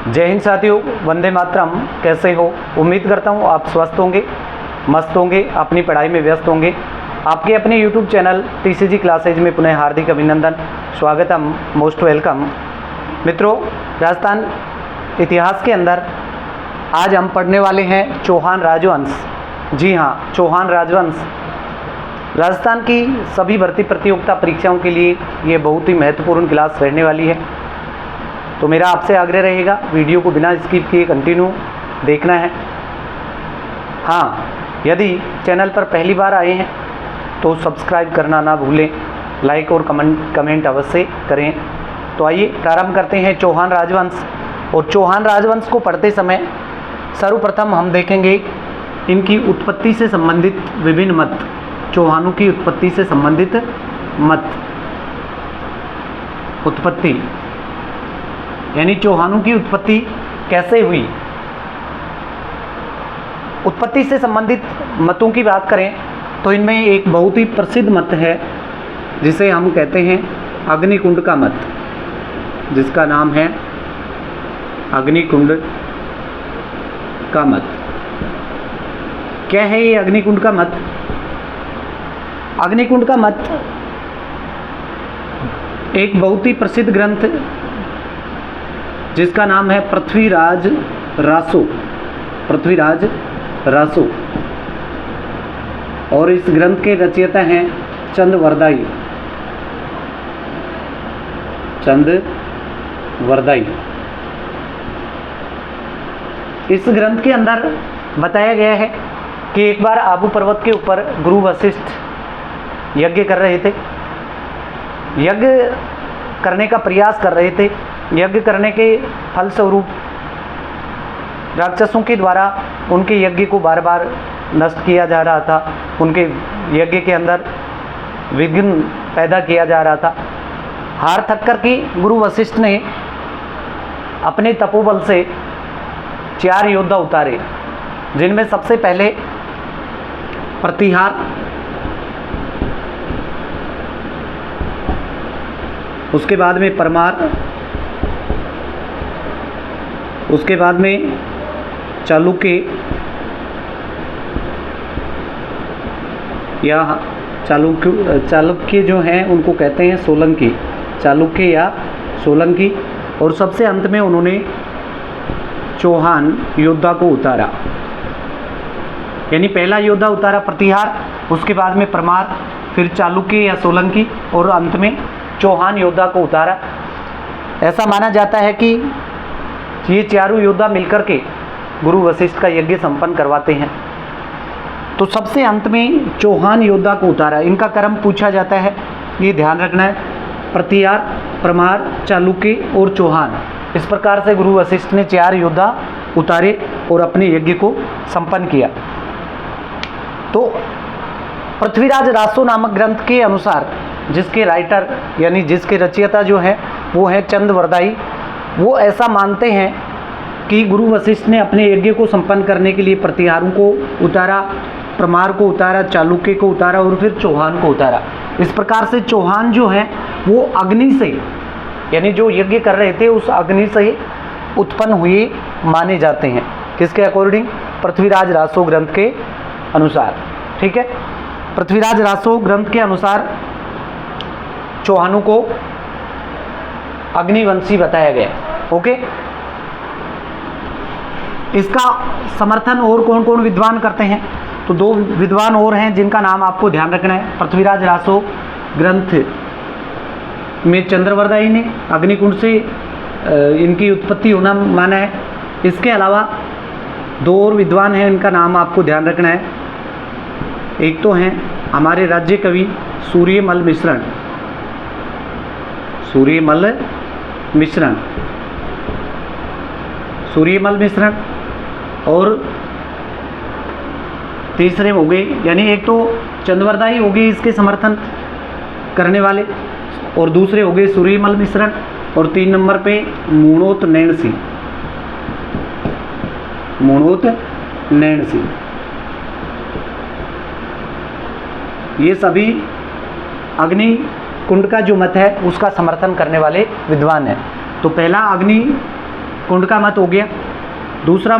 जय हिंद साथियों, वंदे मातरम। कैसे हो? उम्मीद करता हूँ आप स्वस्थ होंगे, मस्त होंगे, अपनी पढ़ाई में व्यस्त होंगे। आपके अपने YouTube चैनल TCG क्लासेज में पुनः हार्दिक अभिनंदन, स्वागतम, मोस्ट वेलकम। मित्रों, राजस्थान इतिहास के अंदर आज हम पढ़ने वाले हैं चौहान राजवंश। जी हाँ, चौहान राजवंश राजस्थान की सभी भर्ती प्रतियोगिता परीक्षाओं के लिए ये बहुत ही महत्वपूर्ण क्लास रहने वाली है। तो मेरा आपसे आग्रह रहेगा वीडियो को बिना स्किप किए कंटिन्यू देखना है। हाँ, यदि चैनल पर पहली बार आए हैं तो सब्सक्राइब करना ना भूलें, लाइक और कमेंट अवश्य करें। तो आइए प्रारंभ करते हैं चौहान राजवंश। और चौहान राजवंश को पढ़ते समय सर्वप्रथम हम देखेंगे इनकी उत्पत्ति से संबंधित विभिन्न मत, चौहानों की उत्पत्ति से संबंधित मत। उत्पत्ति यानी चौहानों की उत्पत्ति कैसे हुई। उत्पत्ति से संबंधित मतों की बात करें तो इनमें एक बहुत ही प्रसिद्ध मत है जिसे हम कहते हैं अग्निकुंड का मत, जिसका नाम है अग्निकुंड का मत। क्या है ये अग्निकुंड का मत? अग्निकुंड का मत एक बहुत ही प्रसिद्ध ग्रंथ जिसका नाम है पृथ्वीराज रासो, पृथ्वीराज रासो, और इस ग्रंथ के रचयिता हैं चंद्रवरदाई, चंद्रवरदाई। इस ग्रंथ के अंदर बताया गया है कि एक बार आबू पर्वत के ऊपर गुरु वशिष्ठ यज्ञ कर रहे थे, यज्ञ करने का प्रयास कर रहे थे। यज्ञ करने के फलस्वरूप राक्षसों के द्वारा उनके यज्ञ को बार बार नष्ट किया जा रहा था, उनके यज्ञ के अंदर विघ्न पैदा किया जा रहा था। हार थक कर के गुरु वशिष्ठ ने अपने तपोबल से 4 योद्धा उतारे, जिनमें सबसे पहले प्रतिहार, उसके बाद में परमार, उसके बाद में चालुक्य या चालुक्य जो हैं उनको कहते हैं सोलंकी, चालुक्य या सोलंकी। और सबसे अंत में उन्होंने चौहान योद्धा को उतारा, यानी पहला योद्धा उतारा प्रतिहार, उसके बाद में परमार, फिर चालुक्य या सोलंकी और अंत में चौहान योद्धा को उतारा। ऐसा माना जाता है कि ये चारों योद्धा मिलकर के गुरु वशिष्ठ का यज्ञ संपन्न करवाते हैं। तो सबसे अंत में चौहान योद्धा को उतारा। इनका क्रम पूछा जाता है, ये ध्यान रखना है। प्रतिहार, परमार, चालुक्य और चौहान, इस प्रकार से गुरु वशिष्ठ ने 4 योद्धा उतारे और अपने यज्ञ को संपन्न किया। तो पृथ्वीराज रासो नामक ग्रंथ के अनुसार जिसके राइटर यानी जिसके रचयिता जो है वो है चंद्रवरदाई, वो ऐसा मानते हैं कि गुरु वशिष्ठ ने अपने यज्ञ को संपन्न करने के लिए प्रतिहारों को उतारा, परमार को उतारा, चालुक्य को उतारा और फिर चौहान को उतारा। इस प्रकार से चौहान जो है वो अग्नि से, यानी जो यज्ञ कर रहे थे उस अग्नि से उत्पन्न हुए माने जाते हैं। किसके अकॉर्डिंग? पृथ्वीराज रासो ग्रंथ के अनुसार। ठीक है, पृथ्वीराज रासो ग्रंथ के अनुसार चौहानों को अग्निवंशी बताया गया। ओके, इसका समर्थन और कौन कौन विद्वान करते हैं? तो 2 विद्वान और हैं जिनका नाम आपको ध्यान रखना है। पृथ्वीराज रासो ग्रंथ में चंद्रवरदाई ने अग्निकुंड से इनकी उत्पत्ति होना माना है। इसके अलावा 2 और विद्वान हैं, इनका नाम आपको ध्यान रखना है। एक तो हैं हमारे राज्य कवि सूर्यमल मिश्रण, सूर्यमल मिश्रण, सूर्यमल मिश्रण, और तीसरे हो गए, यानी एक तो चंद्रवरदाई हो गए इसके समर्थन करने वाले, और दूसरे हो गए सूर्यमल मिश्रण, और 3 नंबर पे मूणोत नैन सिंह, मूणोत नैन सिंह। ये सभी अग्निकुंड का जो मत है उसका समर्थन करने वाले विद्वान हैं। तो पहला अग्नि कुंडका मत हो गया। दूसरा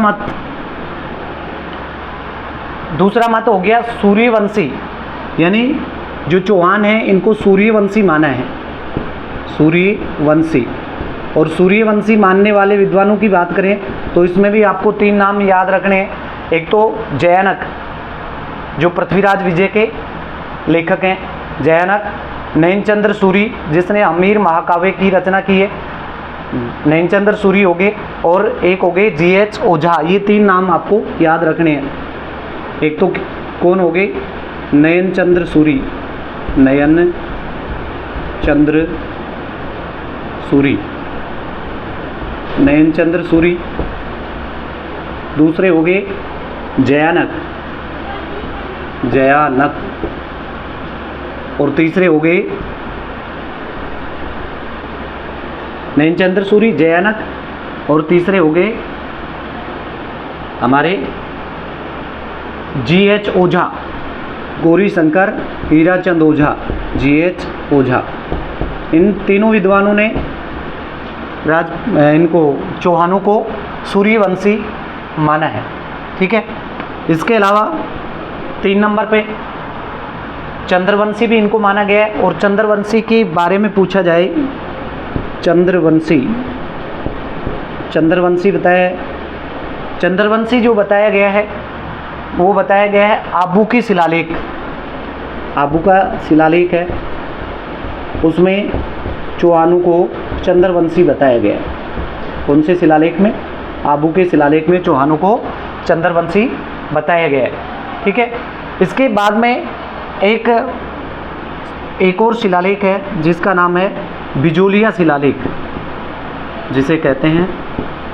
मत हो गया सूर्यवंशी, यानी जो चौहान हैं इनको सूर्यवंशी माना है, सूर्यवंशी। और सूर्यवंशी मानने वाले विद्वानों की बात करें तो इसमें भी आपको 3 नाम याद रखने हैं। एक तो जयानक, जो पृथ्वीराज विजय के लेखक हैं, जयानक। नैनचंद्र सूरी, जिसने अमीर महाकाव्य की रचना की है, नैनचंद्र सूरी हो गए। और एक हो गए GH ओझा। ये 3 नाम आपको याद रखने हैं। एक तो कौन हो गए? नयनचंद्र सूरी, नयनचंद्र सूरी, नयनचंद्र सूरी। दूसरे हो गए जयानक, और तीसरे हो गए नैनचंद्र सूरी, जयानक, और तीसरे हो गए हमारे GH ओझा, गौरी शंकर हीराचंद ओझा, GH ओझा। इन तीनों विद्वानों ने इनको चौहानों को सूर्यवंशी माना है। ठीक है। इसके अलावा 3 नंबर पे चंद्रवंशी भी इनको माना गया है। और चंद्रवंशी के बारे में पूछा जाए, चंद्रवंशी जो बताया गया है वो बताया गया है आबू की शिलालेख, आबू का शिलालेख है, उसमें चौहानों को चंद्रवंशी बताया गया है। कौन से शिलालेख में? आबू के शिलालेख में चौहानों को चंद्रवंशी बताया गया है। ठीक है। इसके बाद में एक और शिलालेख है जिसका नाम है बिजोलिया शिलालेख, जिसे कहते हैं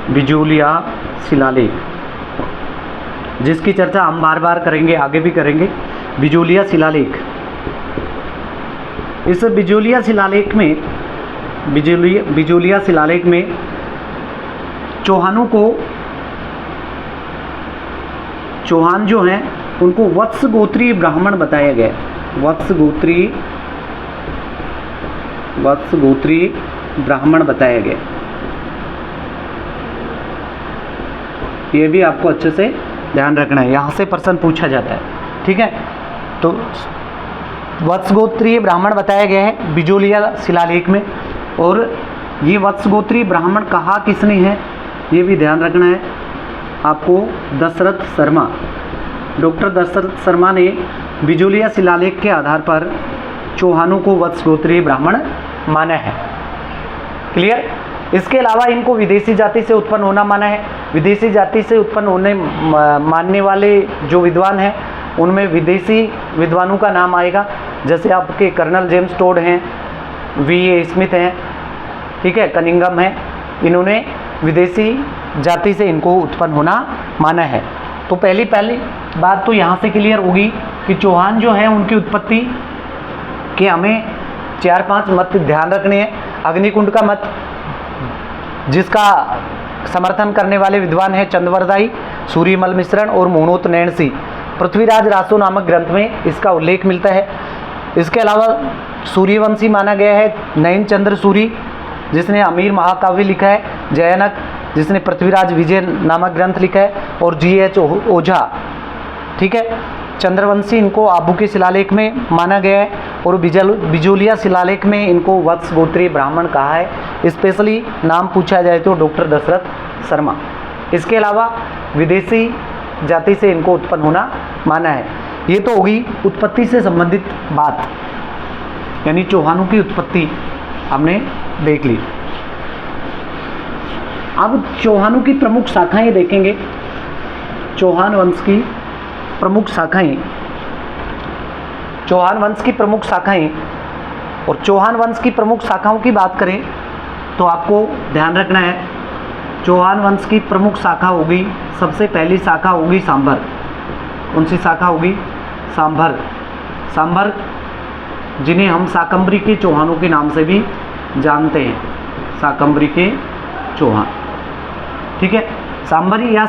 बिजोलिया शिलालेख, जिसकी चर्चा हम बार बार करेंगे, आगे भी करेंगे। बिजोलिया शिलालेख। इस बिजोलिया शिलालेख में चौहानों को, चौहान जो हैं उनको वत्स गोत्रीय ब्राह्मण बताया गया। वत्स गोत्रीय ब्राह्मण बताया गया। ये भी आपको अच्छे से ध्यान रखना है, यहाँ से प्रश्न पूछा जाता है। ठीक है। तो वत्सगोत्रीय ब्राह्मण बताया गया है बिजोलिया शिलालेख में। और ये वत्सगोत्रीय ब्राह्मण कहा किसने है, ये भी ध्यान रखना है आपको। दशरथ शर्मा, डॉक्टर दशरथ शर्मा ने बिजोलिया शिलालेख के आधार पर चौहानों को वत्सगोत्रीय ब्राह्मण माना है। क्लियर। इसके अलावा इनको विदेशी जाति से उत्पन्न होना माना है। विदेशी जाति से उत्पन्न होने मानने वाले जो विद्वान हैं उनमें विदेशी विद्वानों का नाम आएगा, जैसे आपके कर्नल जेम्स टोड हैं, V.A. स्मिथ हैं, ठीक है, कनिंगम है। इन्होंने विदेशी जाति से इनको उत्पन्न होना माना है। तो पहली बात तो यहाँ से क्लियर होगी कि चौहान जो हैं उनकी उत्पत्ति के हमें 4-5 मत ध्यान रखने हैं। अग्निकुंड का मत, जिसका समर्थन करने वाले विद्वान हैं चंद्रवरदाई, सूर्यमल मिश्रण और मोहनोत नैणसी। पृथ्वीराज रासो नामक ग्रंथ में इसका उल्लेख मिलता है। इसके अलावा सूर्यवंशी माना गया है नैनचंद्र सूरी, जिसने अमीर महाकाव्य लिखा है, जयानक, जिसने पृथ्वीराज विजय नामक ग्रंथ लिखा है, और GH ओझा। ठीक है। चंद्रवंशी इनको आबू के शिलालेख में माना गया है, और बिजोलिया शिलालेख में इनको वत्स गोत्रीय ब्राह्मण कहा है। स्पेशली नाम पूछा जाए तो डॉक्टर दशरथ शर्मा। इसके अलावा विदेशी जाति से इनको उत्पन्न होना माना है। ये तो होगी उत्पत्ति से संबंधित बात, यानी चौहानों की उत्पत्ति हमने देख ली। अब चौहानों की प्रमुख शाखाएं देखेंगे। चौहान वंश की प्रमुख शाखाएं, चौहान वंश की प्रमुख शाखाएं। और चौहान वंश की प्रमुख शाखाओं की बात करें तो आपको ध्यान रखना है, चौहान वंश की प्रमुख शाखा होगी, सबसे पहली शाखा होगी सांभर। कौन सी शाखा होगी? सांभर, जिन्हें हम शाकंभरी के चौहानों के नाम से भी जानते हैं, शाकंभरी के चौहान। ठीक है। सांभरी या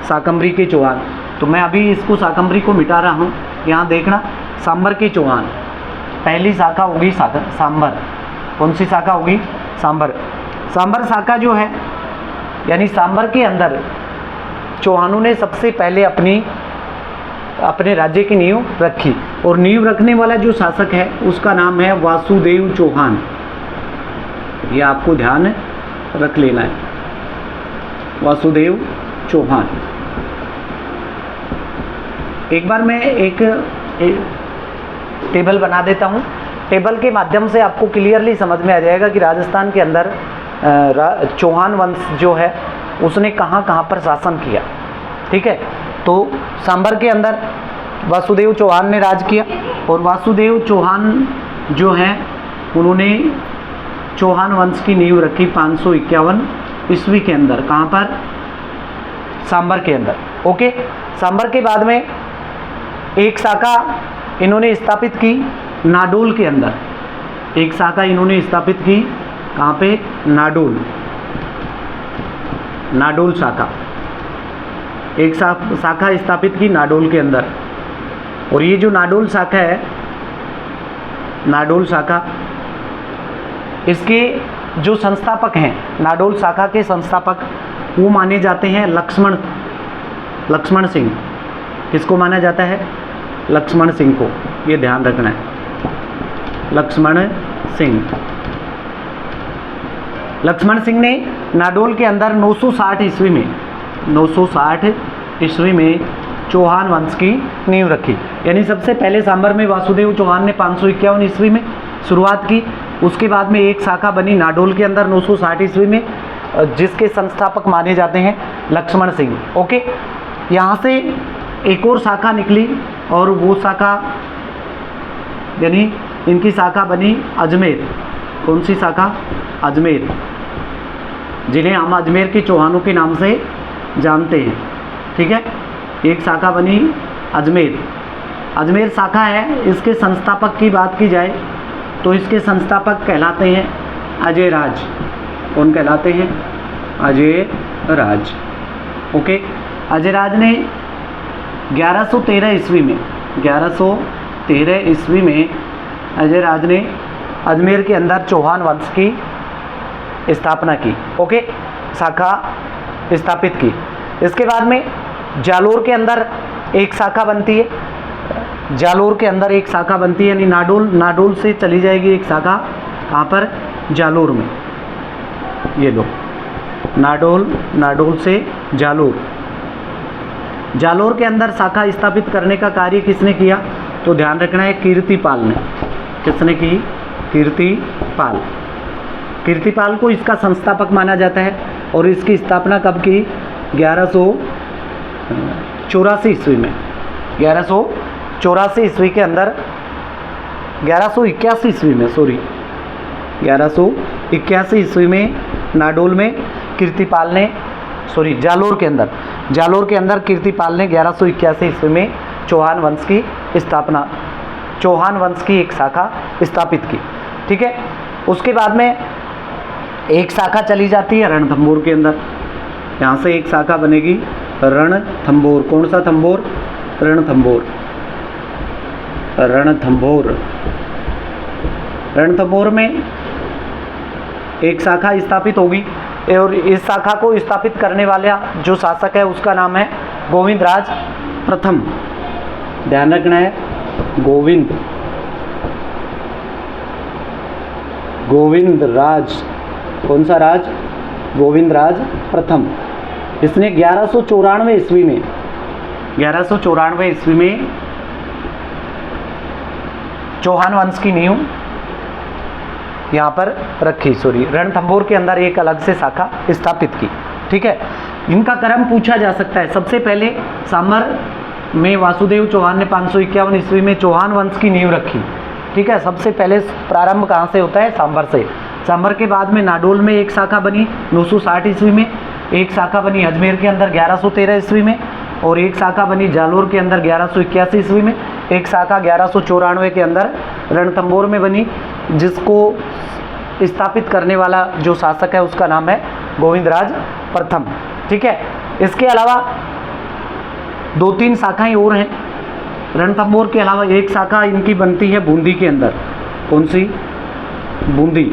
शाकंभरी के चौहान। तो मैं अभी इसको शाकंभरी को मिटा रहा हूँ। यहाँ देखना, सांभर के चौहान, पहली शाखा होगी सांभर। कौन सी शाखा होगी? सांभर। सांबर शाखा जो है, यानी सांबर के अंदर चौहानों ने सबसे पहले अपने राज्य की नींव रखी, और नींव रखने वाला जो शासक है उसका नाम है वासुदेव चौहान। ये आपको ध्यान रख लेना है, वासुदेव चौहान। एक बार मैं एक टेबल बना देता हूँ, टेबल के माध्यम से आपको क्लियरली समझ में आ जाएगा कि राजस्थान के अंदर चौहान वंश जो है उसने कहाँ कहाँ पर शासन किया। ठीक है, तो सांबर के अंदर वासुदेव चौहान ने राज किया, और वासुदेव चौहान जो हैं उन्होंने चौहान वंश की नींव रखी 551 ईस्वी के अंदर। कहाँ पर? सांबर के अंदर। ओके, सांबर के बाद में एक शाखा इन्होंने स्थापित की नाडोल के अंदर। एक शाखा इन्होंने स्थापित की कहाँ पे? नाडोल, नाडोल शाखा। एक शाखा स्थापित की नाडोल के अंदर, और ये जो नाडोल शाखा है, नाडोल शाखा, इसके जो संस्थापक हैं, नाडोल शाखा के संस्थापक वो माने जाते हैं लक्ष्मण सिंह। किसको माना जाता है? लक्ष्मण सिंह को, ये ध्यान रखना है, लक्ष्मण सिंह। लक्ष्मण सिंह ने नाडोल के अंदर 960 ईस्वी में 960 ईस्वी में चौहान वंश की नींव रखी। यानी सबसे पहले सांबर में वासुदेव चौहान ने 551 ईस्वी में शुरुआत की। उसके बाद में एक शाखा बनी नाडोल के अंदर 960 ईस्वी में, जिसके संस्थापक माने जाते हैं लक्ष्मण सिंह। ओके, यहाँ से एक और शाखा निकली, और वो शाखा यानी इनकी शाखा बनी अजमेर। कौन सी शाखा? अजमेर, जिन्हें हम अजमेर के चौहानों के नाम से जानते हैं। ठीक है, एक शाखा बनी अजमेर। अजमेर शाखा है, इसके संस्थापक की बात की जाए तो इसके संस्थापक कहलाते हैं अजय राज। कौन कहलाते हैं? अजय राज। ओके, अजय राज ने 1113 ईस्वी में 1113 ईस्वी में अजय राज ने अजमेर के अंदर चौहान वंश की स्थापना की। ओके, शाखा स्थापित की। इसके बाद में जालोर के अंदर एक शाखा बनती है। जालोर के अंदर एक शाखा बनती है, यानी नाडोल से चली जाएगी एक शाखा। कहाँ पर? जालोर में। ये लो, नाडोल से जालोर। जालोर के अंदर शाखा स्थापित करने का कार्य किसने किया? तो ध्यान रखना है, कीर्तिपाल ने। किसने की? कीर्तिपाल। कीर्तिपाल को इसका संस्थापक माना जाता है, और इसकी स्थापना कब की? 1184 ईस्वी में। 1184 ईस्वी के अंदर 1181 ईस्वी में 1181 ईस्वी में नाडोल में कीर्तिपाल ने जालोर के अंदर कीर्तिपाल ने 1181 ईस्वी में चौहान वंश की स्थापना, चौहान वंश की एक शाखा स्थापित की। ठीक है, उसके बाद में एक शाखा चली जाती है रणथंभौर के अंदर। यहाँ से एक शाखा बनेगी रणथंभौर। कौन सा थंभौर? रणथंभौर। रणथंभौर में एक शाखा स्थापित होगी, और इस शाखा को स्थापित करने वाला जो शासक है उसका नाम है गोविंदराज प्रथम। ध्यान रखना है, गोविंदराज। कौन सा राज? गोविंदराज प्रथम। इसने 1194 ईस्वी में 1194 ईस्वी में चौहान वंश की नींव यहाँ पर रखी। रणथंभौर के अंदर एक अलग से शाखा स्थापित की। ठीक है, इनका क्रम पूछा जा सकता है। सबसे पहले सांबर में वासुदेव चौहान ने 551 ईस्वी में चौहान वंश की नींव रखी। ठीक है, सबसे पहले प्रारंभ कहाँ से होता है? सांबर से। सांबर के बाद में नाडोल में एक शाखा बनी 960 ईस्वी में, एक शाखा बनी अजमेर के अंदर 1113 ईस्वी में, और एक शाखा बनी जालोर के अंदर 1181 ईस्वी में, एक शाखा 1194 के अंदर रणथंभौर में बनी, जिसको स्थापित करने वाला जो शासक है उसका नाम है गोविंदराज प्रथम। ठीक है, इसके अलावा 2-3 शाखाएं और हैं। रणथंभौर के अलावा एक शाखा इनकी बनती है बूंदी के अंदर। कौन सी? बूंदी।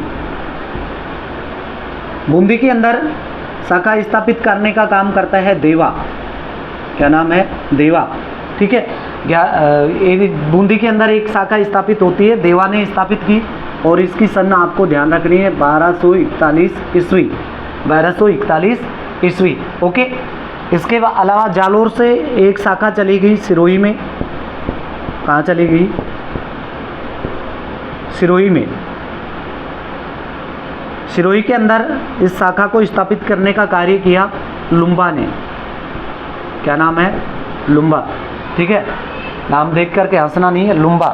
बूंदी के अंदर शाखा स्थापित करने का काम करता है देवा। क्या नाम है? देवा। ठीक है, बूंदी के अंदर एक शाखा स्थापित होती है, देवा ने स्थापित की, और इसकी सन आपको ध्यान रखनी है 1241 ईस्वी, 1241 ईस्वी। ओके। इसके अलावा जालोर से एक शाखा चली गई सिरोही में। कहाँ चली गई? सिरोही में। सिरोही के अंदर इस शाखा को स्थापित करने का कार्य किया लुम्बा ने। क्या नाम है? लुम्बा। ठीक है, नाम देख करके हंसना नहीं है, लुम्बा।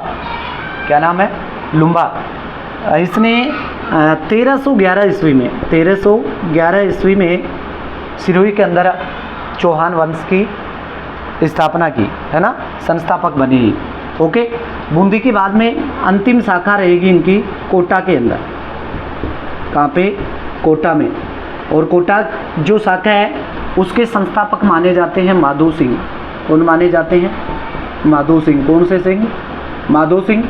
क्या नाम है? लुम्बा। इसने 1311 ईस्वी में, 1311 ईस्वी में सिरोही के अंदर चौहान वंश की स्थापना की, है ना, संस्थापक बनी। ओके। बूंदी की बाद में अंतिम शाखा रहेगी इनकी कोटा के अंदर। कहाँ पे? कोटा में। और कोटा जो शाखा है उसके संस्थापक माने जाते हैं माधो सिंह। कौन माने जाते हैं? माधो सिंह। कौन से सिंह? माधो सिंह।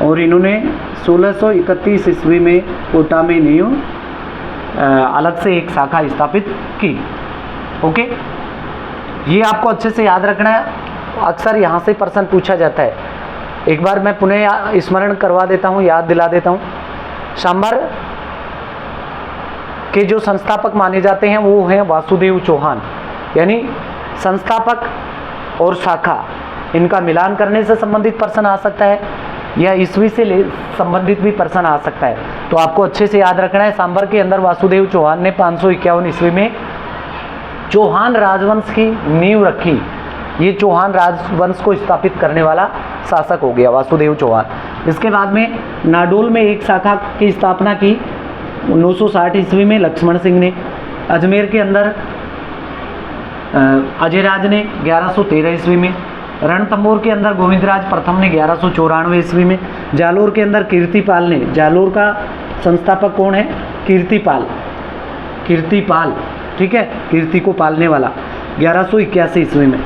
और इन्होंने 1631 ईस्वी में कोटा में न्यू अलग से एक शाखा स्थापित की। ओके, ये आपको अच्छे से याद रखना है, अक्सर यहाँ से प्रश्न पूछा जाता है। एक बार मैं पुनः स्मरण करवा देता हूँ, याद दिला देता हूँ। सांभर के जो संस्थापक माने जाते हैं वो हैं वासुदेव चौहान, यानी संस्थापक और शाखा इनका मिलान करने से संबंधित प्रश्न आ सकता है, या ईस्वी से संबंधित भी प्रश्न आ सकता है। तो आपको अच्छे से याद रखना है, सांभर के अंदर वासुदेव चौहान ने 551 ईस्वी में चौहान राजवंश की नींव रखी। ये चौहान राजवंश को स्थापित करने वाला शासक हो गया वासुदेव चौहान। इसके बाद में नाडोल में एक शाखा की स्थापना की 960 ईस्वी में लक्ष्मण सिंह ने। अजमेर के अंदर अजयराज ने 1113 ईस्वी में। रणथंभौर के अंदर गोविंदराज प्रथम ने 1194 ईस्वी में। जालोर के अंदर कीर्तिपाल ने, जालोर का संस्थापक कौन है? कीर्तिपाल। कीर्तिपाल, ठीक है, कीर्ति को पालने वाला, 1181 ईस्वी में।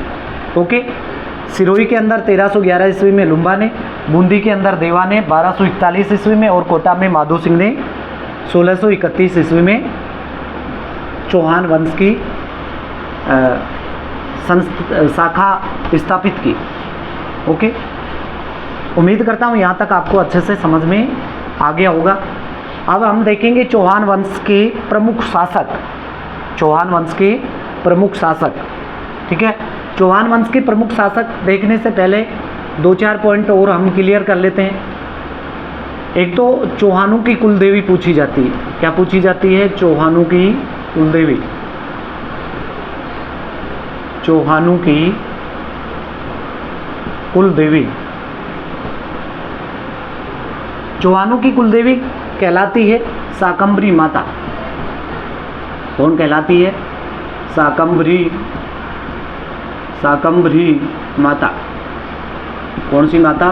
ओके। सिरोही के अंदर 1311 ईस्वी में लुम्बा ने। बूंदी के अंदर देवा ने 1241 ईस्वी में, और कोटा में माधो सिंह ने 1631 ईस्वी में चौहान वंश की शाखा स्थापित की। ओके, उम्मीद करता हूँ यहाँ तक आपको अच्छे से समझ में आ गया होगा। अब हम देखेंगे चौहान वंश के प्रमुख शासक, चौहान वंश के प्रमुख शासक। ठीक है, चौहान वंश के प्रमुख शासक देखने से पहले 2-4 पॉइंट और हम क्लियर कर लेते हैं। एक तो चौहानों की कुलदेवी पूछी जाती है। क्या पूछी जाती है? चौहानों की कुलदेवी। चौहानों की कुलदेवी, चौहानों की कुलदेवी कहलाती है शाकंभरी माता। कौन कहलाती है? शाकंभरी, शाकंभरी माता। कौन सी माता?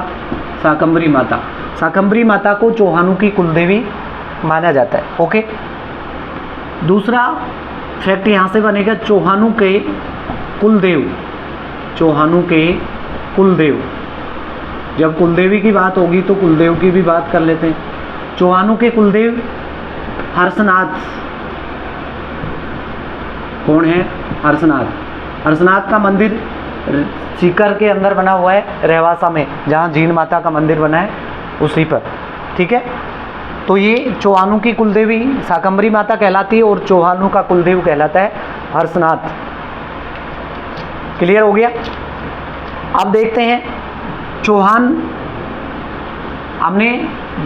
शाकंभरी माता। शाकंभरी माता को चौहानों की कुलदेवी माना जाता है। ओके। दूसरा फैक्ट यहाँ से बनेगा, चौहानों के कुलदेव, चौहानों के कुलदेव। जब कुलदेवी की बात होगी तो कुलदेव की भी बात कर लेते हैं। चौहानों के कुलदेव हर्षनाथ। कौन है? हर्षनाथ। हर्षनाथ का मंदिर सीकर के अंदर बना हुआ है, रहवासा में, जहाँ जीन माता का मंदिर बना है उसी पर। ठीक है, तो ये चौहानों की कुलदेवी शाकंभरी माता कहलाती है, और चौहानों का कुलदेव कहलाता है हर्षनाथ। क्लियर हो गया? अब देखते हैं चौहान, हमने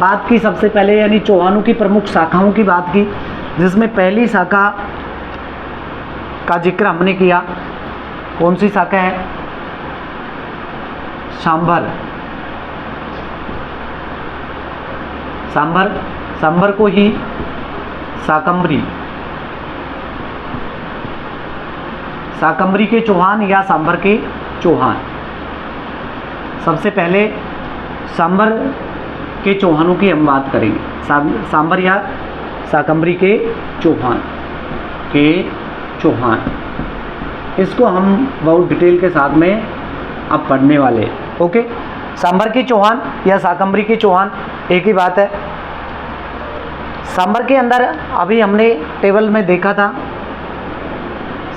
बात की सबसे पहले, यानी चौहानों की प्रमुख शाखाओं की बात की, जिसमें पहली शाखा का जिक्र हमने किया। कौन सी शाखा है? सांभर। सांभर, सांभर को ही शाकंभरी, शाकंभरी के चौहान या सांभर के चौहान। सबसे पहले सांभर के चौहानों की हम बात करेंगे। सांभर या शाकंभरी के चौहान, के चौहान, इसको हम बहुत डिटेल के साथ में अब पढ़ने वाले। ओके, सांभर के चौहान या शाकंभरी के चौहान एक ही बात है। सांबर के अंदर अभी हमने टेबल में देखा था,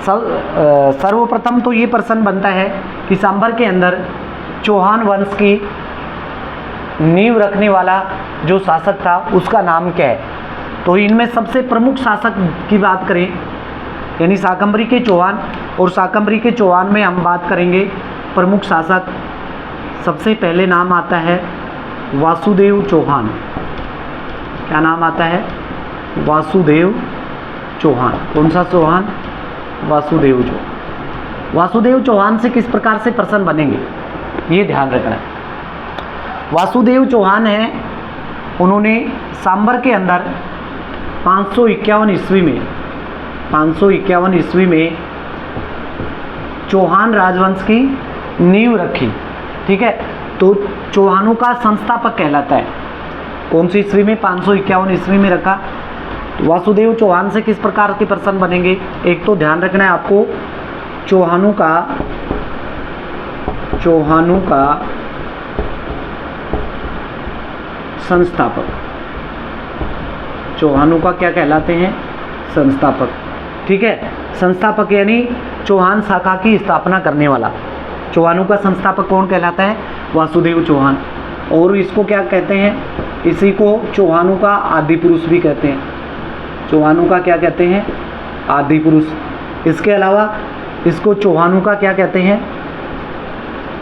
सर्वप्रथम तो ये प्रश्न बनता है कि सांबर के अंदर चौहान वंश की नींव रखने वाला जो शासक था उसका नाम क्या है। तो इनमें सबसे प्रमुख शासक की बात करें, यानी शाकंभरी के चौहान, और शाकंभरी के चौहान में हम बात करेंगे प्रमुख शासक, सबसे पहले नाम आता है वासुदेव चौहान। क्या नाम आता है? वासुदेव चौहान। कौन सा चौहान? वासुदेव चौहान। वासुदेव चौहान से किस प्रकार से प्रश्न बनेंगे ये ध्यान रखना है। वासुदेव चौहान है, उन्होंने सांबर के अंदर 551 ईस्वी में 551 ईस्वी में चौहान राजवंश की नींव रखी। ठीक है, तो चौहानों का संस्थापक कहलाता है। कौन सी ईस्वी में? 551 ईस्वी में रखा। वासुदेव चौहान से किस प्रकार के प्रश्न बनेंगे? एक तो ध्यान रखना है आपको, चौहानों का संस्थापक। चौहानों का क्या कहलाते हैं? संस्थापक। ठीक है, संस्थापक यानी चौहान शाखा की स्थापना करने वाला। चौहानों का संस्थापक कौन कहलाता है? वासुदेव चौहान। और इसको क्या कहते हैं? इसी को चौहानों का आदि पुरुष भी कहते हैं। चौहानों का क्या कहते हैं? आदि पुरुष। इसके अलावा इसको चौहानों का क्या कहते हैं?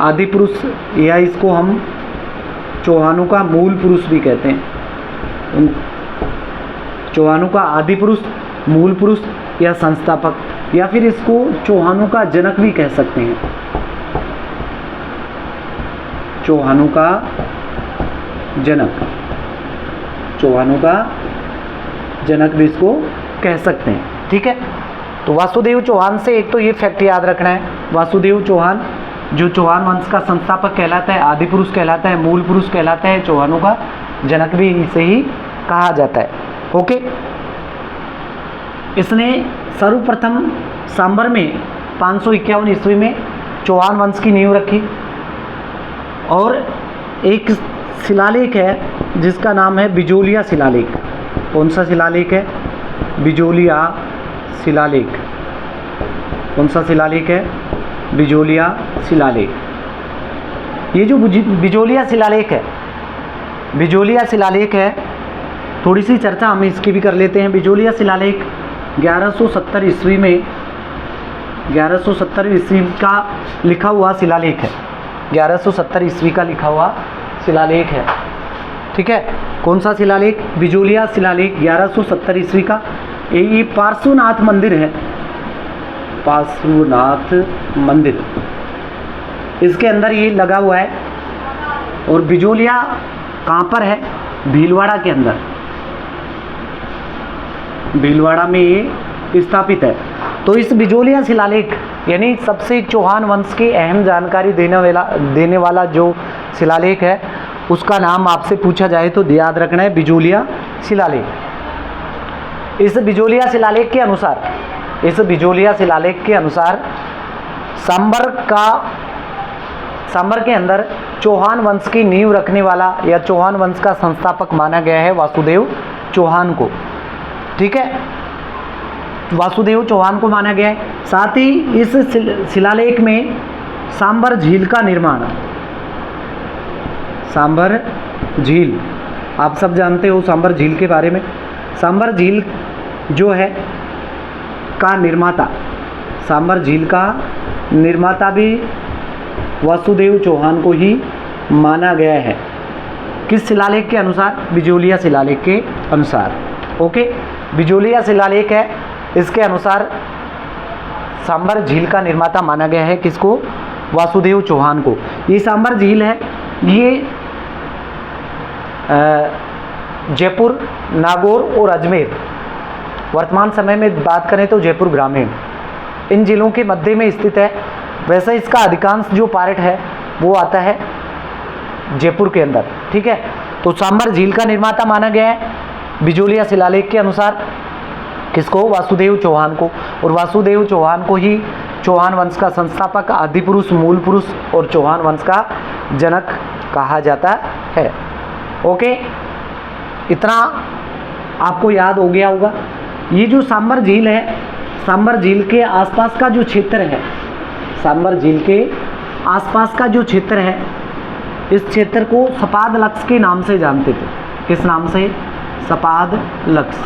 आदि पुरुष, या इसको हम चौहानों का मूल पुरुष भी कहते हैं। चौहानों का आदि पुरुष, मूल पुरुष या संस्थापक, या फिर इसको चौहानों का जनक भी कह सकते हैं। चौहानों का जनक, चौहानों का जनक भी इसको कह सकते हैं। ठीक है, तो वासुदेव चौहान से एक तो ये फैक्ट याद रखना है, वासुदेव चौहान जो चौहान वंश का संस्थापक कहलाता है, आदि पुरुष कहलाता है, मूल पुरुष कहलाता है, चौहानों का जनक भी इसे ही कहा जाता है। ओके, इसने सर्वप्रथम सांबर में 551 ईस्वी में चौहान वंश की नींव रखी। और एक शिलालेख है जिसका नाम है बिजोलिया शिलालेख। कौन सा शिलालेख है? बिजोलिया शिलालेख। कौन सा शिलालेख है? बिजोलिया शिलालेख। ये जो बिजोलिया शिलालेख है, बिजोलिया शिलालेख है, थोड़ी सी चर्चा हम इसकी भी कर लेते हैं। बिजोलिया शिलालेख 1170 ईस्वी में 1170 ईस्वी का लिखा हुआ शिलालेख है। 1170 ईस्वी का लिखा हुआ शिलालेख है। ठीक है, कौन सा शिलालेख? बिजोलिया शिलालेख 1170 ईस्वी का। ये पार्श्वनाथ मंदिर है, पार्श्वनाथ मंदिर, इसके अंदर ये लगा हुआ है। और बिजोलिया कहाँ पर है? भीलवाड़ा के अंदर, भीलवाड़ा में ये स्थापित है। तो इस बिजोलिया शिलालेख यानी सबसे चौहान वंश की अहम जानकारी देने वाला जो शिलालेख है उसका नाम आपसे पूछा जाए तो याद रखना है बिजोलिया शिलालेख। इस बिजोलिया शिलालेख के अनुसार, इस बिजोलिया शिलालेख के अनुसार सांबर के अंदर चौहान वंश की नींव रखने वाला या चौहान वंश का संस्थापक माना गया है वासुदेव चौहान को। ठीक है, वासुदेव चौहान को माना गया है। साथ ही इस शिलालेख में सांबर झील का निर्माण, सांबर झील, आप सब जानते हो सांबर झील के बारे में। सांबर झील जो है का निर्माता, सांबर झील का निर्माता भी वासुदेव चौहान को ही माना गया है। किस शिलालेख के अनुसार? बिजोलिया शिलालेख के अनुसार। ओके, बिजोलिया शिलालेख है, इसके अनुसार सांबर झील का निर्माता माना गया है किसको? वासुदेव चौहान को। ये सांबर झील है, ये जयपुर, नागौर और अजमेर, वर्तमान समय में बात करें तो जयपुर ग्रामीण, इन जिलों के मध्य में स्थित है। वैसे इसका अधिकांश जो पार्ट है वो आता है जयपुर के अंदर। ठीक है, तो सांबर झील का निर्माता माना गया है बिजोलिया शिलालेख के अनुसार किसको? वासुदेव चौहान को। और वासुदेव चौहान को ही चौहान वंश का संस्थापक, आदि पुरुष, मूल पुरुष और चौहान वंश का जनक कहा जाता है। ओके, इतना आपको याद हो गया होगा। ये जो सांबर झील है, सांबर झील के आसपास का जो क्षेत्र है, सांबर झील के आसपास का जो क्षेत्र है, इस क्षेत्र को सपाद लक्ष्य के नाम से जानते थे। किस नाम से? सपाद लक्ष्य।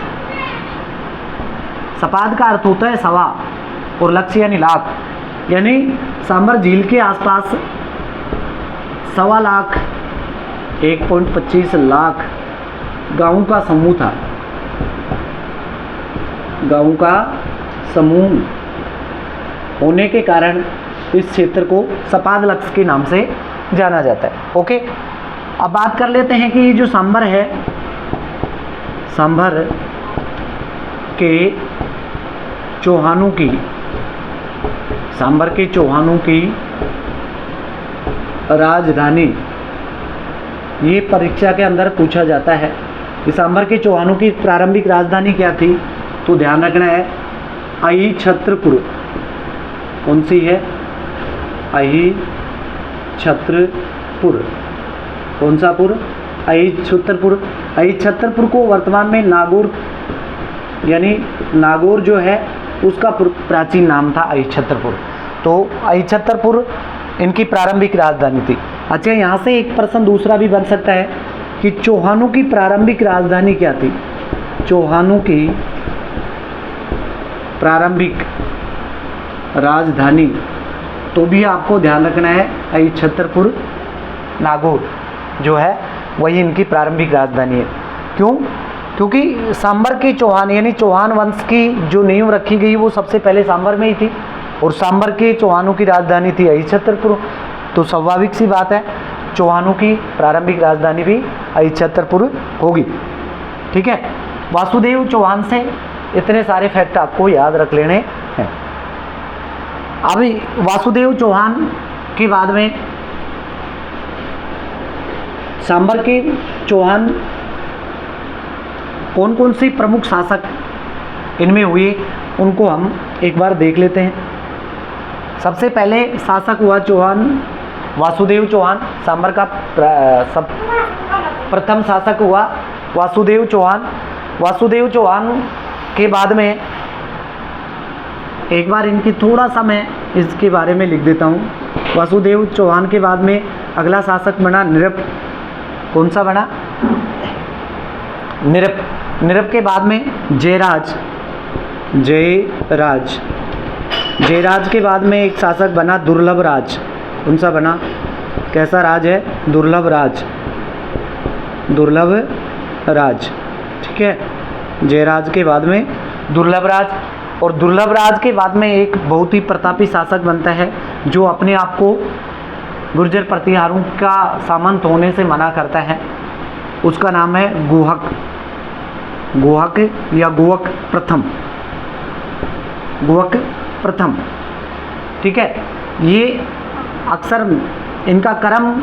सपाद का अर्थ होता है सवा और लक्ष्य यानी लाख, यानी सांबर झील के आसपास 1.25 लाख 1.25 लाख गांवों का समूह था। गांवों का समूह होने के कारण इस क्षेत्र को सपाद लक्ष्य के नाम से जाना जाता है। ओके, अब बात कर लेते हैं कि ये जो सांबर है, सांबर के चौहानों की, सांबर के चौहानों की राजधानी, ये परीक्षा के अंदर पूछा जाता है कि सांबर के चौहानों की प्रारंभिक राजधानी क्या थी। तो ध्यान रखना है अहिछत्रपुर। कौन सी है? अहिछत्रपुर। कौन सा पुर? अहिछत्रपुर। अहिछत्रपुर को वर्तमान में नागौर, यानी नागौर जो है उसका प्राचीन नाम था अहिछत्रपुर। तो अहिछत्रपुर इनकी प्रारंभिक राजधानी थी। अच्छा, यहाँ से एक प्रश्न दूसरा भी बन सकता है कि चौहानों की प्रारंभिक राजधानी क्या थी? चौहानों की प्रारंभिक राजधानी, तो भी आपको ध्यान रखना है अहिछत्रपुर, नागौर जो है वही इनकी प्रारंभिक राजधानी है। क्यों? क्योंकि सांबर के चौहान यानी चौहान वंश की जो नींव रखी गई वो सबसे पहले सांबर में ही थी, और सांबर के चौहानों की राजधानी थी अहिछत्रपुर। तो स्वाभाविक सी बात है चौहानों की प्रारंभिक राजधानी भी अहिछत्रपुर होगी। ठीक है, वासुदेव चौहान से इतने सारे फैक्ट आपको याद रख लेने हैं। अभी वासुदेव चौहान के बाद में सांबर के चौहान कौन कौन से प्रमुख शासक इनमें हुए, उनको हम एक बार देख लेते हैं। सबसे पहले शासक हुआ चौहान वासुदेव चौहान। सांबर का प्रथम शासक हुआ वासुदेव चौहान। वासुदेव चौहान के बाद में एक बार इनकी थोड़ा सा मैं इसके बारे में लिख देता हूँ। वासुदेव चौहान के बाद में अगला शासक बना नृप। कौन सा बना? नृप। नृप के बाद में जयराज। जयराज। जयराज के बाद में एक शासक बना दुर्लभ राज। कौन सा बना? कैसा राज है? दुर्लभ राज। दुर्लभ राज। ठीक है, जयराज के बाद में दुर्लभ राज, और दुर्लभ राज के बाद में एक बहुत ही प्रतापी शासक बनता है जो अपने आप को गुर्जर प्रतिहारों का सामंत होने से मना करता है। उसका नाम है गुहक। गुहक या गुहक प्रथम। गुहक प्रथम। ठीक है, ये अक्सर इनका क्रम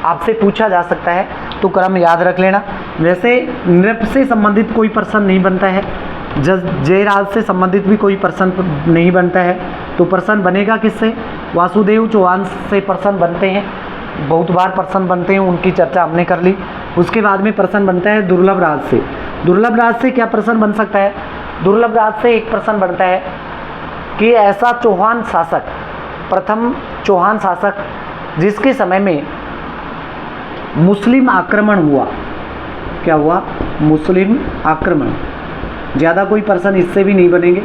आपसे पूछा जा सकता है, तो क्रम याद रख लेना। वैसे नृप से संबंधित कोई पर्सन नहीं बनता है, जयराज से संबंधित भी कोई पर्सन नहीं बनता है, तो पर्सन बनेगा किससे? वासुदेव चौहान से पर्सन बनते हैं, बहुत बार पर्सन बनते हैं, उनकी चर्चा हमने कर ली। उसके बाद में पर्सन बनता है दुर्लभ राज से। दुर्लभ राज से क्या पर्सन बन सकता है? दुर्लभ राज से एक पर्सन बनता है कि ऐसा चौहान शासक, प्रथम चौहान शासक जिसके समय में मुस्लिम आक्रमण हुआ। क्या हुआ? मुस्लिम आक्रमण। ज़्यादा कोई पर्सन इससे भी नहीं बनेंगे।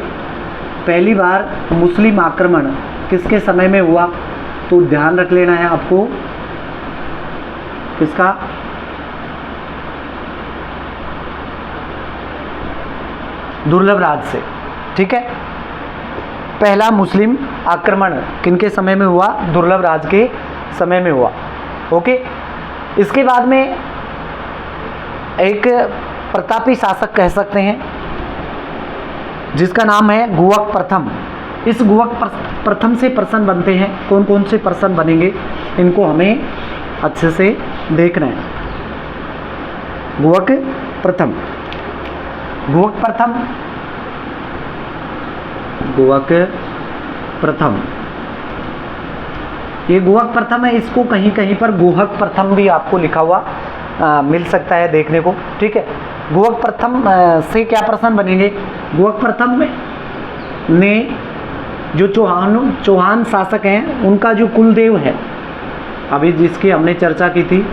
पहली बार मुस्लिम आक्रमण किसके समय में हुआ? तो ध्यान रख लेना है आपको, किसका? दुर्लभ राज से। ठीक है, पहला मुस्लिम आक्रमण किनके समय में हुआ? दुर्लभ राज के समय में हुआ। ओके, इसके बाद में एक प्रतापी शासक कह सकते हैं जिसका नाम है गुहक प्रथम। इस गुहक प्रथम से पर्सन बनते हैं। कौन कौन से पर्सन बनेंगे इनको हमें अच्छे से देखना है। गुहक प्रथम। गुहक प्रथम। गुहक प्रथम, ये गुहक प्रथम है। इसको कहीं कहीं पर गुहक प्रथम भी आपको लिखा हुआ मिल सकता है देखने को। ठीक है, गुहक प्रथम से क्या प्रश्न बनेंगे? गुहक प्रथम ने जो चौहान शासक हैं उनका जो कुलदेव है, अभी जिसकी हमने चर्चा की थी,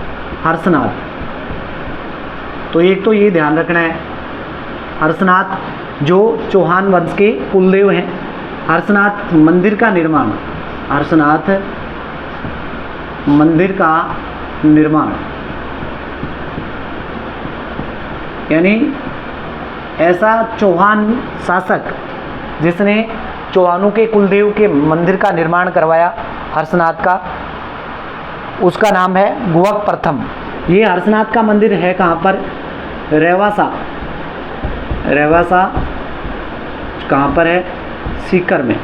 हर्षनाथ। तो एक तो ये ध्यान रखना है, हर्षनाथ जो चौहान वंश के कुलदेव हैं। हर्षनाथ मंदिर का निर्माण, हर्षनाथ मंदिर का निर्माण, यानी ऐसा चौहान शासक जिसने चौहानों के कुलदेव के मंदिर का निर्माण करवाया हर्षनाथ का, उसका नाम है गुहक प्रथम। ये हर्षनाथ का मंदिर है कहाँ पर? रेवासा। रेवासा कहाँ पर है? सीकर में,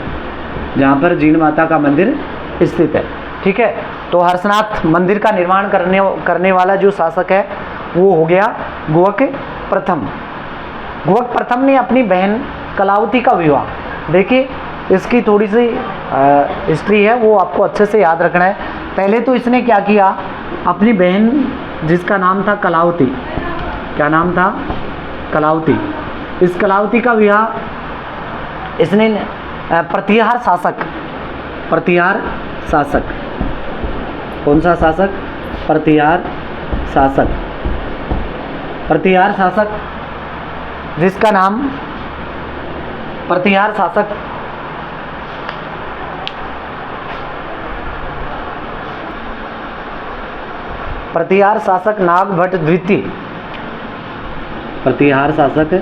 जहाँ पर जीण माता का मंदिर स्थित है। ठीक है, तो हर्षनाथ मंदिर का निर्माण करने वाला जो शासक है वो हो गया गुहक प्रथम। गुहक प्रथम ने अपनी बहन कलावती का विवाह, देखिए इसकी थोड़ी सी हिस्ट्री है, वो आपको अच्छे से याद रखना है। पहले तो इसने क्या किया, अपनी बहन जिसका नाम था कलावती, क्या नाम था? कलावती। इस कलावती का विवाह इसने प्रतिहार शासक, प्रतिहार शासक, कौन सा शासक? प्रतिहार शासक। प्रतिहार शासक जिसका नाम प्रतिहार शासक प्रतिहार शासक नागभट्ट द्वितीय, प्रतिहार शासक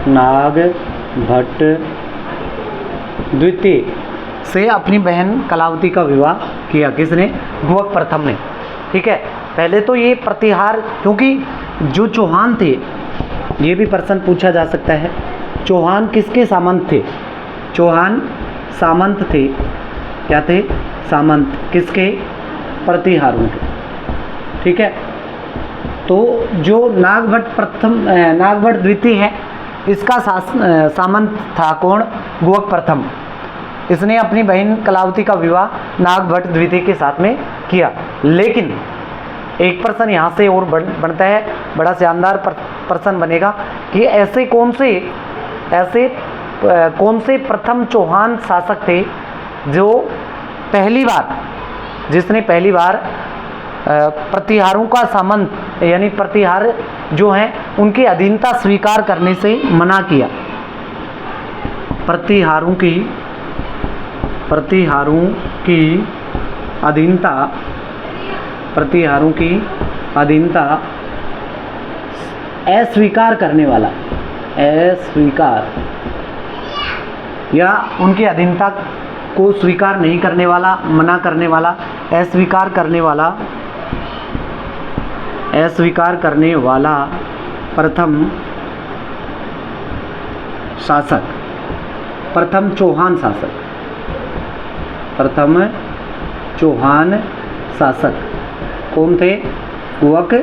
नागभट्ट द्वितीय से अपनी बहन कलावती का विवाह किया। किसने? गुहक प्रथम ने। ठीक है, पहले तो ये प्रतिहार, क्योंकि जो चौहान थे, ये भी प्रश्न पूछा जा सकता है, चौहान किसके सामंत थे? चौहान सामंत थे। क्या थे? सामंत। किसके? प्रतिहारों के। ठीक है, तो जो नागभट्ट द्वितीय है, इसका सामंत था कौन? गुहक प्रथम। इसने अपनी बहन कलावती का विवाह नागभट्ट द्वितीय के साथ में किया। लेकिन एक प्रश्न यहाँ से और बनता है, बड़ा शानदार प्रश्न बनेगा कि ऐसे कौन से प्रथम चौहान शासक थे जिसने पहली बार प्रतिहारों का सामंत, यानी प्रतिहार जो हैं उनकी अधीनता स्वीकार करने से मना किया। प्रतिहारों की अधीनता अस्वीकार करने वाला, अस्वीकार या उनकी अधीनता को स्वीकार नहीं करने वाला, मना करने वाला, अस्वीकार करने वाला प्रथम शासक, प्रथम चौहान शासक, प्रथम चौहान शासक कौन थे? गुहक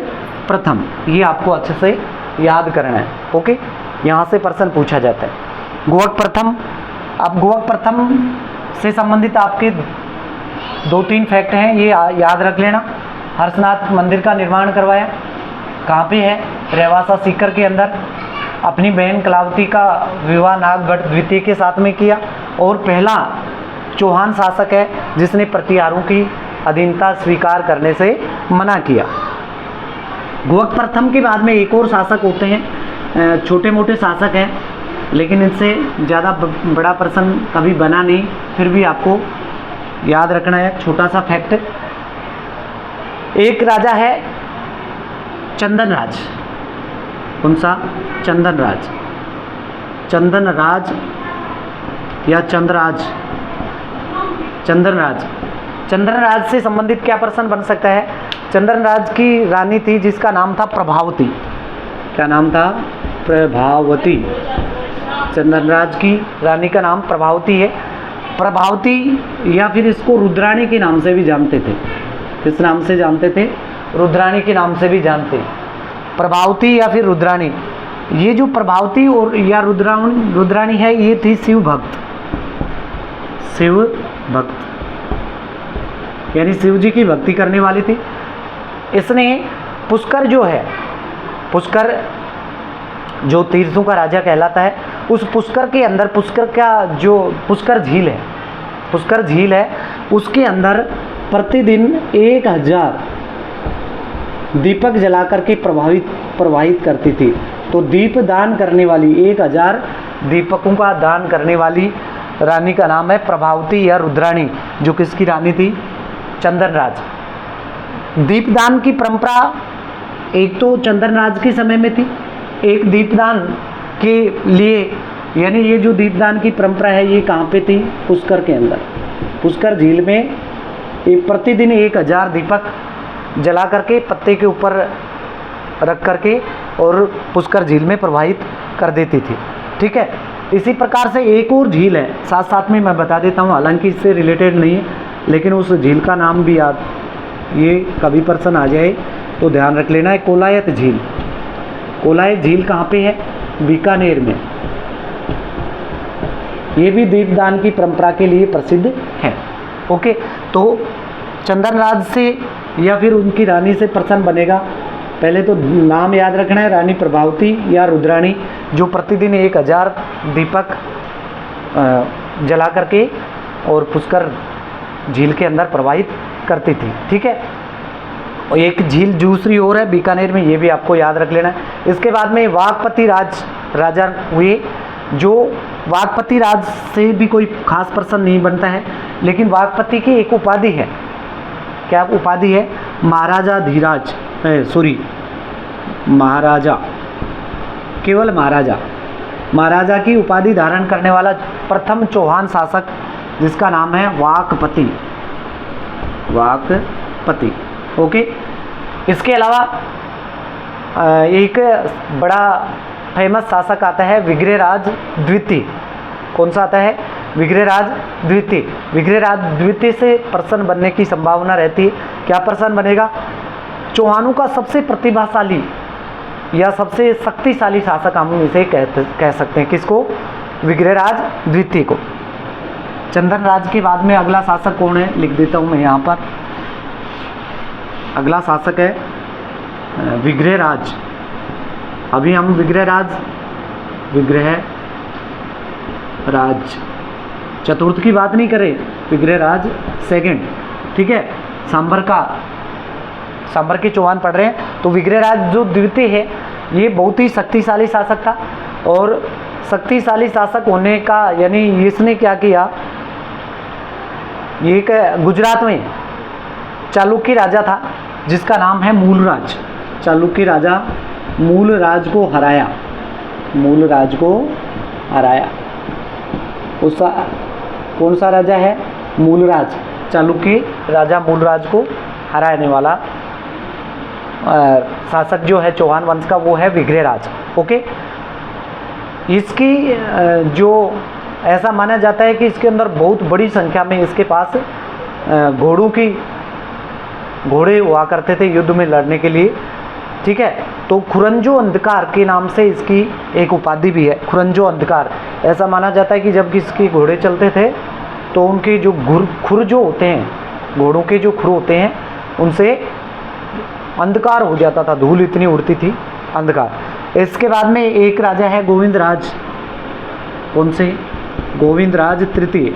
प्रथम। ये आपको अच्छे से याद करना है। ओके, यहाँ से प्रश्न पूछा जाता है गुहक प्रथम। अब गुहक प्रथम से संबंधित आपके 2-3 फैक्ट हैं, ये याद रख लेना। हर्षनाथ मंदिर का निर्माण करवाया, कहाँ पे है? रेवासा सीकर के अंदर। अपनी बहन कलावती का विवाह नागभट्ट द्वितीय के साथ में किया, और पहला चौहान शासक है जिसने प्रतिहारों की अधीनता स्वीकार करने से मना किया। गुहक प्रथम के बाद में एक और शासक होते हैं, छोटे मोटे शासक हैं, लेकिन इनसे ज़्यादा बड़ा प्रश्न कभी बना नहीं, फिर भी आपको याद रखना है छोटा सा फैक्ट। एक राजा है चंदनराज। कौन सा? चंदनराज। चंदनराज या चंद्रराज? चंद्रराज से संबंधित क्या प्रश्न बन सकता है? चंद्रराज की रानी थी जिसका नाम था प्रभावती। क्या नाम था? प्रभावती। चंद्रराज की रानी का नाम प्रभावती है। प्रभावती या फिर इसको रुद्राणी के नाम से भी जानते थे। किस नाम से जानते थे? रुद्राणी के नाम से भी जानते। प्रभावती या फिर रुद्राणी, ये जो प्रभावती और या रुद्राणी है, ये थी शिव भक्त, यानी शिव जी की भक्ति करने वाली थी। इसने पुष्कर जो है, पुष्कर जो तीर्थों का राजा कहलाता है, उस पुष्कर के अंदर, पुष्कर का जो पुष्कर झील है, पुष्कर झील है, उसके अंदर प्रतिदिन 1000 दीपक जला करके प्रवाहित करती थी। तो दीप दान करने वाली, 1000 दीपकों का दान करने वाली रानी का नाम है प्रभावती या रुद्राणी, जो किसकी रानी थी? चंदनराज। दीपदान की परंपरा एक तो चंदनराज के समय में थी, एक दीपदान के लिए, यानी ये जो दीपदान की परंपरा है ये कहाँ पे थी? पुष्कर के अंदर, पुष्कर झील में एक प्रतिदिन 1000 दीपक जला करके पत्ते के ऊपर रख करके और पुष्कर झील में प्रवाहित कर देती थी। ठीक है, इसी प्रकार से एक और झील है, साथ साथ में मैं बता देता हूँ, हालांकि इससे रिलेटेड नहीं है, लेकिन उस झील का नाम भी याद, ये कभी प्रश्न आ जाए तो ध्यान रख लेना है। कोलायत झील। कोलायत झील कहाँ पे है? बीकानेर में। ये भी दीपदान की परंपरा के लिए प्रसिद्ध है। ओके, तो चंदनराज से या फिर उनकी रानी से प्रश्न बनेगा, पहले तो नाम याद रखना है, रानी प्रभावती या रुद्राणी, जो प्रतिदिन 1000 दीपक जला करके और पुष्कर झील के अंदर प्रवाहित करती थी। ठीक है, और एक झील दूसरी और है बीकानेर में, ये भी आपको याद रख लेना है। इसके बाद में वाघपति राजा हुए, जो वाघपति राज से भी कोई खास प्रश्न नहीं बनता है, लेकिन वाघपति की एक उपाधि है। क्या उपाधि है? महाराजा धीराज, सॉरी महाराजा, केवल महाराजा, महाराजा की उपाधि धारण करने वाला प्रथम चौहान शासक, जिसका नाम है वाघपति, वाघपति। ओके, इसके अलावा एक बड़ा फेमस शासक आता है विग्रहराज द्वितीय। कौन सा आता है? विग्रहराज द्वितीय। विग्रहराज द्वितीय से प्रश्न बनने की संभावना रहती है। क्या प्रश्न बनेगा? चौहानों का सबसे प्रतिभाशाली या सबसे शक्तिशाली शासक हम इसे कह सकते हैं। किसको? विग्रहराज द्वितीय को। चंदनराज के बाद में अगला शासक कौन है? लिख देता हूँ मैं यहाँ पर। अगला शासक है विग्रहराज। अभी हम विग्रहराज चतुर्थ की बात नहीं करें, विग्रहराज सेकंड। ठीक है, सांबर के चौहान पढ़ रहे हैं। तो विग्रहराज जो द्वितीय है, ये बहुत ही शक्तिशाली शासक था, और शक्तिशाली शासक होने का यानी इसने क्या किया, ये एक गुजरात में चालुक्य राजा था जिसका नाम है मूलराज। चालुक्य राजा मूलराज को हराया, मूलराज को हराया। उसका कौन सा राजा है? मूलराज। चालुक्य राजा मूलराज को हराने वाला शासक जो है चौहान वंश का, वो है विग्रहराज। ओके, इसकी जो ऐसा माना जाता है कि इसके अंदर बहुत बड़ी संख्या में इसके पास घोड़े हुआ करते थे युद्ध में लड़ने के लिए। ठीक है, तो खुरंजो अंधकार के नाम से इसकी एक उपाधि भी है, खुरंजो अंधकार। ऐसा माना जाता है कि जब किसके घोड़े चलते थे तो उनके जो खुर जो होते हैं, घोड़ों के जो खुर होते हैं, उनसे अंधकार हो जाता था, धूल इतनी उड़ती थी, अंधकार। इसके बाद में एक राजा है गोविंदराज। कौन से? गोविंदराज तृतीय।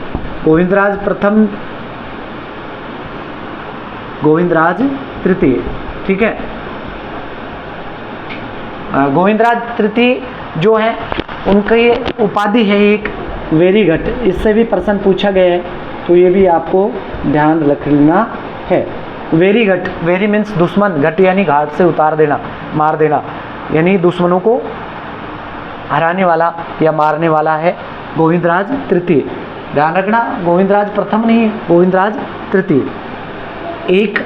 गोविंदराज प्रथम, गोविंदराज तृतीय। ठीक है, गोविंदराज तृतीय जो है उनकी उपाधि है एक वेरीघट। इससे भी प्रश्न पूछा गया है, तो ये भी आपको ध्यान रखना है। वेरीघट, वेरी मीन्स दुश्मन, घट यानी घाट से उतार देना, मार देना, यानी दुश्मनों को हराने वाला या मारने वाला है गोविंदराज तृतीय। ध्यान रखना, गोविंदराज प्रथम नहीं है, गोविंदराज तृतीय। एक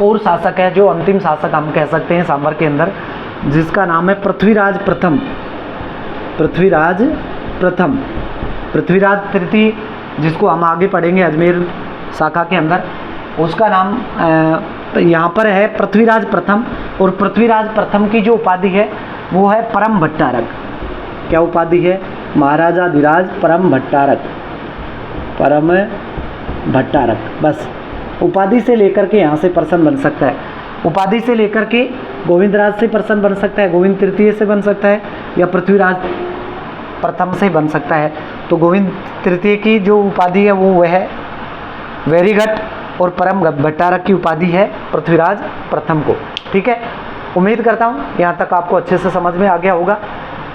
और शासक है जो अंतिम शासक हम कह सकते हैं सांबर के अंदर, जिसका नाम है पृथ्वीराज प्रथम। पृथ्वीराज प्रथम, पृथ्वीराज तृतीय, जिसको हम आगे पढ़ेंगे अजमेर शाखा के अंदर, उसका नाम यहाँ पर है पृथ्वीराज प्रथम। और पृथ्वीराज प्रथम की जो उपाधि है वो है परम भट्टारक। क्या उपाधि है? महाराजाधिराज परम भट्टारक, परम भट्टारक। बस उपाधि से लेकर के यहाँ से प्रश्न बन सकता है। उपाधि से लेकर के गोविंदराज से प्रसन्न बन सकता है, गोविंद तृतीय से बन सकता है, या पृथ्वीराज प्रथम से बन सकता है। तो गोविंद तृतीय की जो उपाधि है वो है वैरीघट, और परम भट्टारक की उपाधि है पृथ्वीराज प्रथम को। ठीक है, उम्मीद करता हूँ यहाँ तक आपको अच्छे से समझ में आ गया होगा।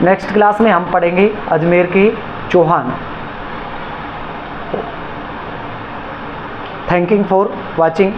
नेक्स्ट क्लास में हम पढ़ेंगे अजमेर के चौहान। Thanking for watching.